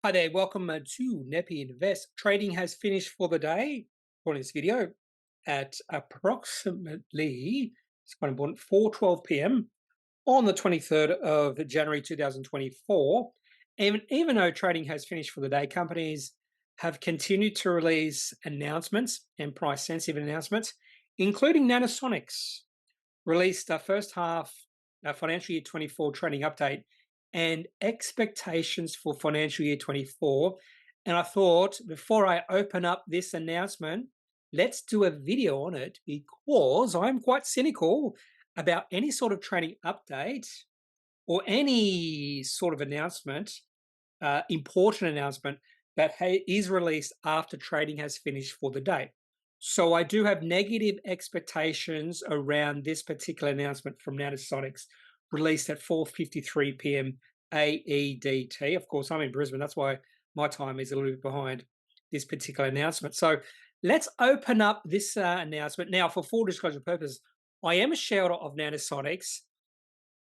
Hi there, welcome to Kneppy Invest. Trading has finished for the day, for this video, at approximately, it's quite important, 4:12 p.m. on the 23rd of January 2024. And even though trading has finished for the day, companies have continued to release announcements and price-sensitive announcements, including Nanosonics released our first half financial year 24 trading update and expectations for financial year 24. And I thought before I open up this announcement, let's do a video on it because I'm quite cynical about any sort of trading update or any sort of announcement, important announcement that is released after trading has finished for the day. So I do have negative expectations around this particular announcement from Nanosonics, released at 4:53 p.m. AEDT. Of course, I'm in Brisbane. That's why my time is a little bit behind this particular announcement. So let's open up this announcement. Now, for full disclosure purposes, I am a shareholder of Nanosonics.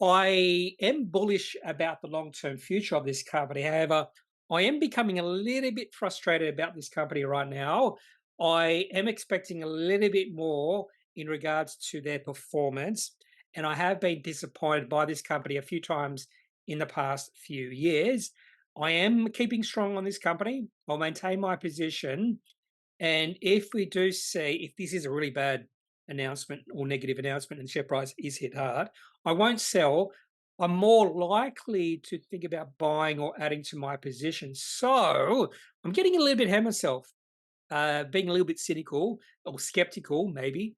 I am bullish about the long-term future of this company. However, I am becoming a little bit frustrated about this company right now. I am expecting a little bit more in regards to their performance, and I have been disappointed by this company a few times in the past few years. I am keeping strong on this company. I'll maintain my position, and if we do see, if this is a really bad announcement or negative announcement and the share price is hit hard, I won't sell. I'm more likely to think about buying or adding to my position. So I'm getting a little bit ahead of myself, being a little bit cynical or skeptical, maybe,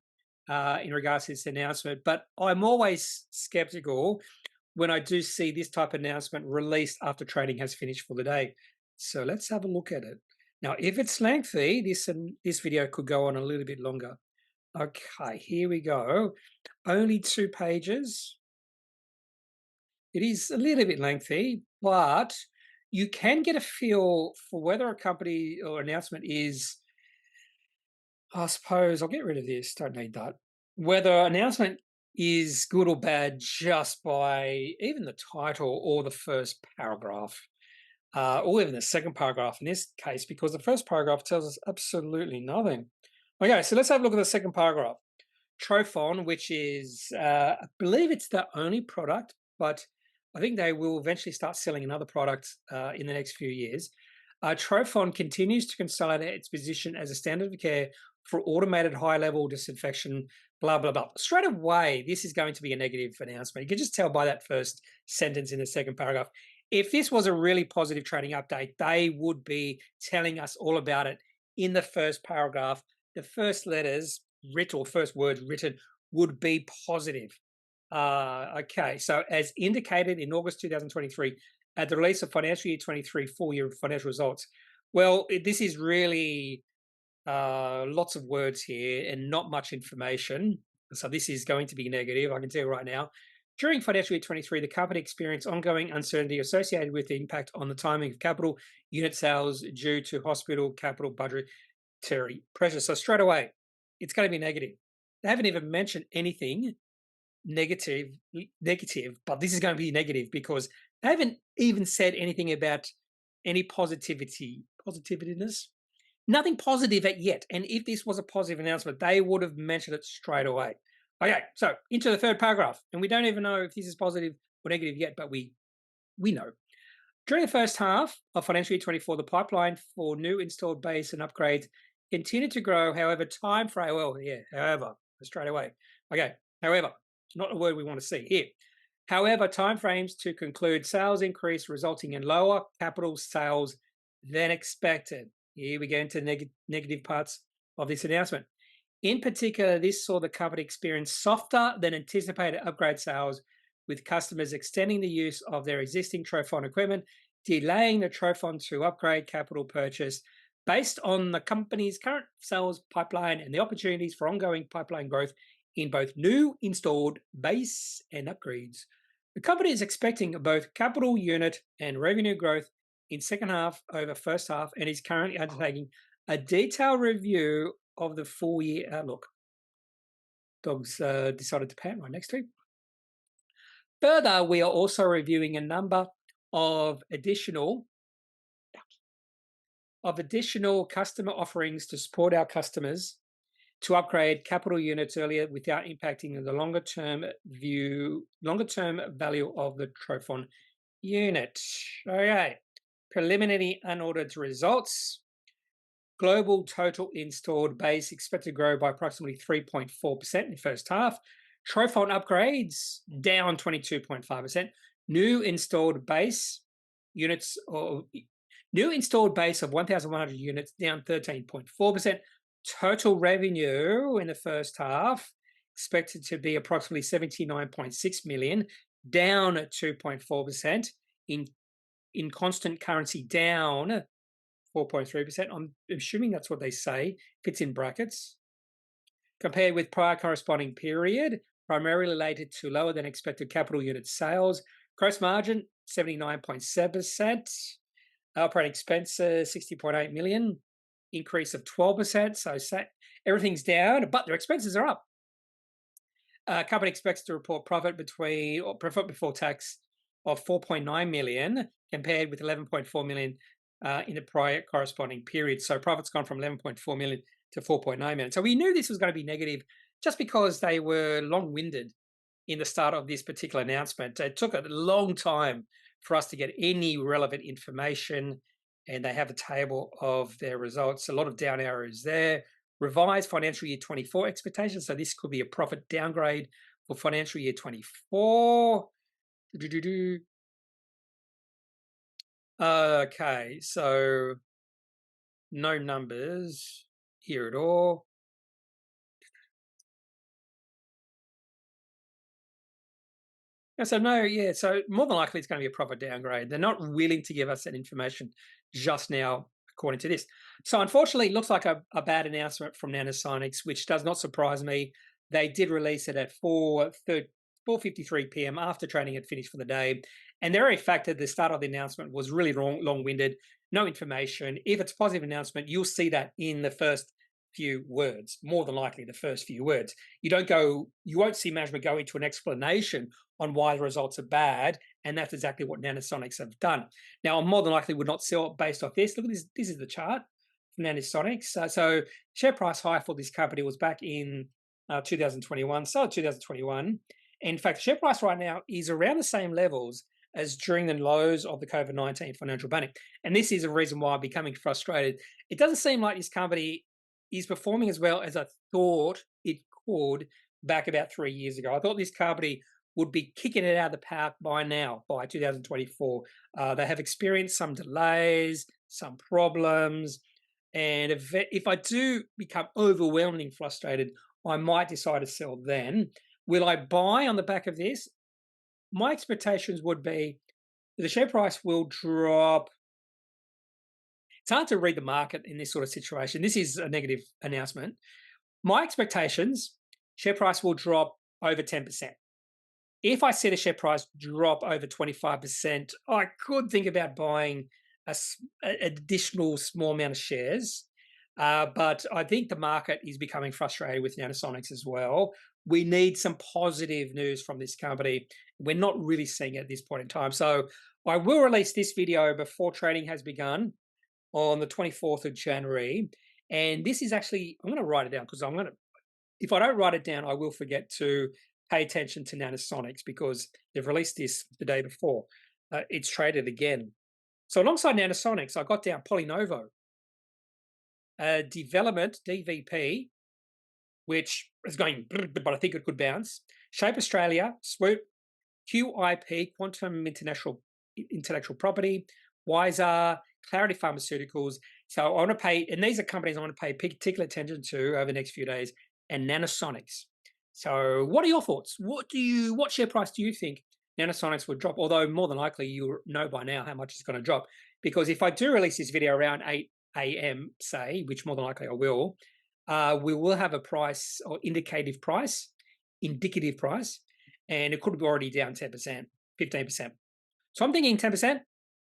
in regards to this announcement. But I'm always skeptical when I do see this type of announcement released after trading has finished for the day. So let's have a look at it. Now, if it's lengthy, this video could go on a little bit longer. Okay, here we go. Only 2 pages. It is a little bit lengthy, but you can get a feel for whether a company or announcement is, I suppose, I'll get rid of this, don't need that. Whether an announcement is good or bad just by even the title or the first paragraph, or even the second paragraph in this case, because the first paragraph tells us absolutely nothing. Okay, so let's have a look at the second paragraph. Trophon, which is, I believe it's the only product, but I think they will eventually start selling another product in the next few years. Trophon continues to consolidate its position as a standard of care for automated high-level disinfection, blah, blah, blah. Straight away, this is going to be a negative announcement. You can just tell by that first sentence in the second paragraph. If this was a really positive trading update, they would be telling us all about it in the first paragraph. The first letters written or first words written would be positive. Okay, so as indicated in August 2023, at the release of financial year 23 full-year financial results. Well, this is really lots of words here and not much information. So this is going to be negative, I can tell you right now. During financial year 23, the company experienced ongoing uncertainty associated with the impact on the timing of capital unit sales due to hospital capital budgetary pressure. So straight away, it's going to be negative. They haven't even mentioned anything negative, but this is going to be negative because they haven't even said anything about any positivityness, nothing positive yet. And if this was a positive announcement, they would have mentioned it straight away. Okay, so into the third paragraph, and we don't even know if this is positive or negative yet, but we know. During the first half of financial year 24, the pipeline for new installed base and upgrades continued to grow. However, time frame, however, straight away. Okay, however, not a word we want to see here. However, timeframes to conclude sales increase, resulting in lower capital sales than expected. Here we get into negative parts of this announcement. In particular, this saw the company experience softer than anticipated upgrade sales, with customers extending the use of their existing Trophon equipment, delaying the Trophon to upgrade capital purchase. Based on the company's current sales pipeline and the opportunities for ongoing pipeline growth in both new installed base and upgrades, the company is expecting both capital unit and revenue growth in second half over first half and is currently undertaking a detailed review of the full year outlook. Dog's decided to pant right next to him. Further, we are also reviewing a number of additional of additional customer offerings to support our customers to upgrade capital units earlier without impacting the longer-term value of the Trophon unit. Okay, preliminary unordered results. Global total installed base expected to grow by approximately 3.4% in the first half. Trophon upgrades down 22.5%. New installed base of 1,100 units down 13.4%. Total revenue in the first half expected to be approximately 79.6 million, down 2.4%. In constant currency, down 4.3%. I'm assuming that's what they say, fits in brackets. Compared with prior corresponding period, primarily related to lower than expected capital unit sales. Gross margin, 79.7%. Operating expenses, 60.8 million. Increase of 12%. So everything's down, but their expenses are up. Company expects to report profit before tax of 4.9 million compared with 11.4 million in the prior corresponding period. So profit's gone from 11.4 million to 4.9 million. So we knew this was going to be negative just because they were long-winded in the start of this particular announcement. It took a long time for us to get any relevant information, and they have a table of their results. A lot of down arrows there. Revised financial year 24 expectations. So this could be a profit downgrade for financial year 24. Okay, so no numbers here at all. So so more than likely it's going to be a profit downgrade. They're not willing to give us that information just now, according to this. So unfortunately, it looks like a bad announcement from Nanosonics, which does not surprise me. They did release it at 4:53 p.m. after trading had finished for the day. And the very fact that the start of the announcement was really long-winded, no information. If it's a positive announcement, you'll see that in the first few words, more than likely the first few words. You won't see management go into an explanation on why the results are bad, and that's exactly what Nanosonics have done. Now, I more than likely would not sell it based off this. Look at this. This is the chart from Nanosonics. So share price high for this company was back in 2021, so 2021. In fact, the share price right now is around the same levels as during the lows of the COVID-19 financial panic. And this is a reason why I'm becoming frustrated. It doesn't seem like this company is performing as well as I thought it could back about 3 years ago. I thought this company would be kicking it out of the park by now, by 2024. They have experienced some delays, some problems, and if I do become overwhelmingly frustrated, I might decide to sell then. Will I buy on the back of this? My expectations would be the share price will drop. It's hard to read the market in this sort of situation. This is a negative announcement. My expectations, share price will drop over 10%. If I see the share price drop over 25%, I could think about buying an additional small amount of shares. But I think the market is becoming frustrated with Nanosonics as well. We need some positive news from this company. We're not really seeing it at this point in time. So I will release this video before trading has begun on the 24th of January. And this is actually, I'm going to write it down because if I don't write it down, I will forget to pay attention to Nanosonics because they've released this the day before. It's traded again. So alongside Nanosonics, I got down Polynovo. Development, DVP, which is going, but I think it could bounce. Shape Australia, Swoop, QIP, Quantum Intellectual Property, Wiser, Clarity Pharmaceuticals. So I want to pay, and these are companies I want to pay particular attention to over the next few days, and Nanosonics. So what are your thoughts? What share price do you think Nanosonics would drop? Although more than likely you know by now how much it's going to drop. Because if I do release this video around 8 a.m., say, which more than likely I will, we will have a price or indicative price, and it could be already down 10%, 15%. So I'm thinking 10%.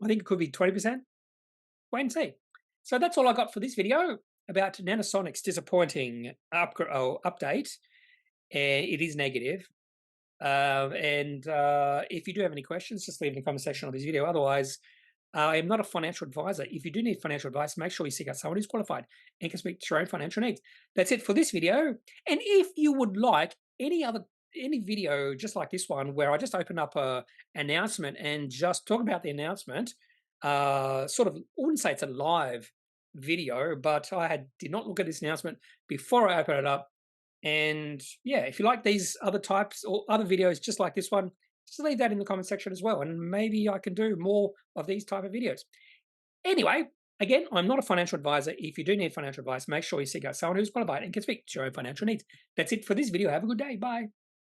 I think it could be 20%. Wait and see. So that's all I got for this video about Nanosonics' disappointing update. It is negative. And if you do have any questions, just leave in the comment section of this video. Otherwise, I am not a financial advisor. If you do need financial advice, make sure you seek out someone who's qualified and can speak to your own financial needs. That's it for this video. And if you would like any video just like this one, where I just open up a announcement and just talk about the announcement, sort of, I wouldn't say it's a live video, but did not look at this announcement before I open it up. And yeah, if you like these other types or other videos just like this one, just leave that in the comment section as well, and maybe I can do more of these type of videos. Anyway, again, I'm not a financial advisor. If you do need financial advice, make sure you seek out someone who's qualified and can speak to your own financial needs. That's it for this video. Have a good day. Bye.